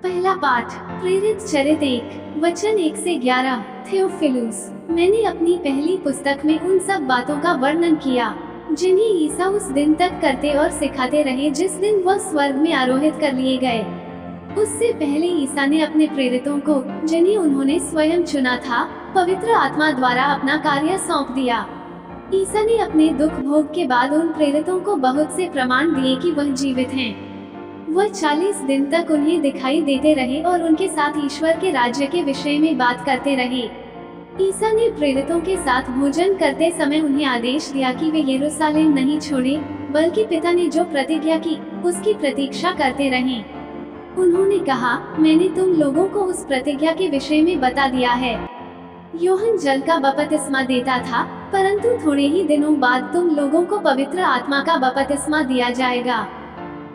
पहला पाठ प्रेरित चरित 1 वचन 1 से 11। थियोफिलुस, मैंने अपनी पहली पुस्तक में उन सब बातों का वर्णन किया जिन्हें ईसा उस दिन तक करते और सिखाते रहे जिस दिन वह स्वर्ग में आरोहित कर लिए गए। उससे पहले ईसा ने अपने प्रेरितों को, जिन्हें उन्होंने स्वयं चुना था, पवित्र आत्मा द्वारा अपना कार्य सौंप दिया। ईसा ने अपने दुख भोग के बाद उन प्रेरितों को बहुत से प्रमाण दिए कि वह जीवित हैं। वह 40 दिन तक उन्हें दिखाई देते रहे और उनके साथ ईश्वर के राज्य के विषय में बात करते रहे। ईसा ने प्रेरितों के साथ भोजन करते समय उन्हें आदेश दिया कि वे यरूशलेम नहीं छोड़ें, बल्कि पिता ने जो प्रतिज्ञा की उसकी प्रतीक्षा करते रहें। उन्होंने कहा, मैंने तुम लोगों को उस प्रतिज्ञा के विषय में बता दिया है। यूहन्ना जल का बपतिस्मा देता था, परंतु थोड़े ही दिनों बाद तुम लोगों को पवित्र आत्मा का बपतिस्मा दिया जाएगा।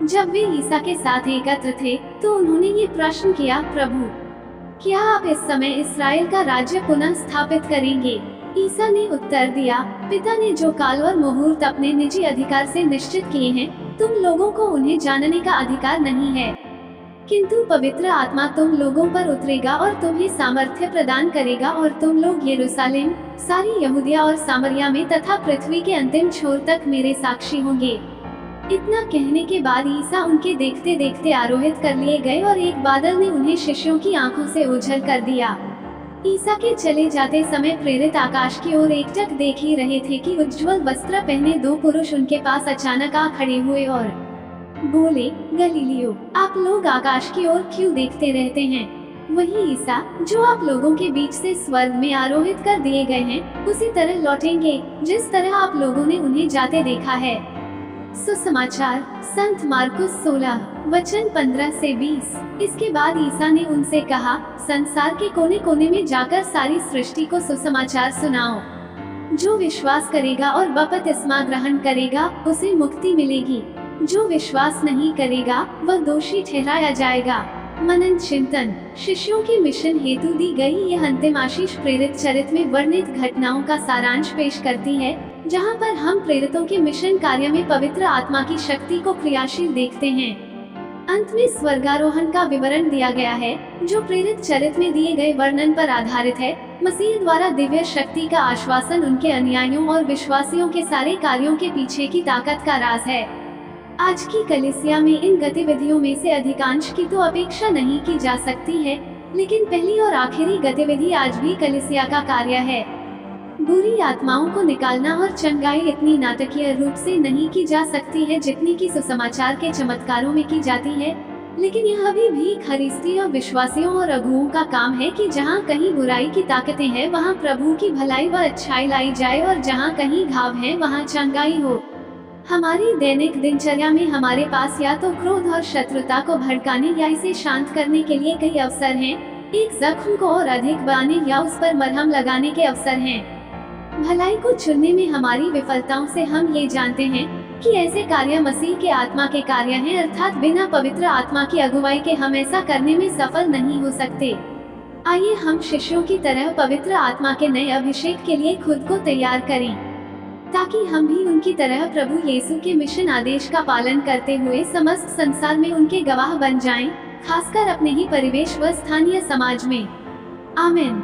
जब वे ईसा के साथ एकत्र थे तो उन्होंने ये प्रश्न किया, प्रभु, क्या आप इस समय इस्राएल का राज्य पुनः स्थापित करेंगे? ईसा ने उत्तर दिया, पिता ने जो काल और मुहूर्त अपने निजी अधिकार से निश्चित किए हैं, तुम लोगों को उन्हें जानने का अधिकार नहीं है। किंतु पवित्र आत्मा तुम लोगों पर उतरेगा और तुम्हें सामर्थ्य प्रदान करेगा और तुम लोग यरूशलेम, सारी यहूदिया और सामरिया में तथा पृथ्वी के अंतिम छोर तक मेरे साक्षी होंगे। इतना कहने के बाद ईसा उनके देखते देखते आरोहित कर लिए गए और एक बादल ने उन्हें शिष्यों की आंखों से ओझल कर दिया। ईसा के चले जाते समय प्रेरित आकाश की ओर एकटक देख ही रहे थे कि उज्ज्वल वस्त्र पहने 2 पुरुष उनके पास अचानक आ खड़े हुए और बोले, गलीलियो, आप लोग आकाश की ओर क्यों देखते रहते हैं? वही ईसा जो आप लोगों के बीच से स्वर्ग में आरोहित कर दिए गए हैं, उसी तरह लौटेंगे जिस तरह आप लोगों ने उन्हें जाते देखा है। सुसमाचार संत मार्कुस 16 वचन 15 से 20। इसके बाद ईसा ने उनसे कहा, संसार के कोने कोने में जाकर सारी सृष्टि को सुसमाचार सुनाओ। जो विश्वास करेगा और बपतिस्मा ग्रहण करेगा उसे मुक्ति मिलेगी, जो विश्वास नहीं करेगा वह दोषी ठहराया जाएगा। मनन चिंतन। शिष्यों के मिशन हेतु दी गई यह अंतिम आशीष प्रेरित चरित्र में वर्णित घटनाओं का सारांश पेश करती है, जहां पर हम प्रेरितों के मिशन कार्य में पवित्र आत्मा की शक्ति को क्रियाशील देखते हैं। अंत में स्वर्गारोहण का विवरण दिया गया है, जो प्रेरित चरित्र में दिए गए वर्णन पर आधारित है। मसीह द्वारा दिव्य शक्ति का आश्वासन उनके अनुयायियों और विश्वासियों के सारे कार्यों के पीछे की ताकत का राज है। आज की कलीसिया में इन गतिविधियों में से अधिकांश की तो अपेक्षा नहीं की जा सकती है, लेकिन पहली और आखिरी गतिविधि आज भी कलीसिया का कार्य है। बुरी आत्माओं को निकालना और चंगाई इतनी नाटकीय रूप से नहीं की जा सकती है जितनी की सुसमाचार के चमत्कारों में की जाती है, लेकिन यह अभी भी खरीस्ती और विश्वासियों और अगुओं का काम है कि जहाँ कहीं बुराई की ताकतें हैं वहाँ प्रभु की भलाई व अच्छाई लाई जाए और जहाँ कहीं घाव है वहाँ चंगाई हो। हमारी दैनिक दिनचर्या में हमारे पास या तो क्रोध और शत्रुता को भड़काने या इसे शांत करने के लिए कई अवसर हैं। एक जख्म को और अधिक बढ़ाने या उस पर मरहम लगाने के अवसर हैं। भलाई को चुनने में हमारी विफलताओं से हम ये जानते हैं कि ऐसे कार्य मसीह के आत्मा के कार्य हैं, अर्थात बिना पवित्र आत्मा की अगुवाई के हम ऐसा करने में सफल नहीं हो सकते। आइए हम शिष्यों की तरह पवित्र आत्मा के नए अभिषेक के लिए खुद को तैयार करें, ताकि हम भी उनकी तरह प्रभु यीशु के मिशन आदेश का पालन करते हुए समस्त संसार में उनके गवाह बन जाएं, खासकर अपने ही परिवेश व स्थानीय समाज में। आमीन।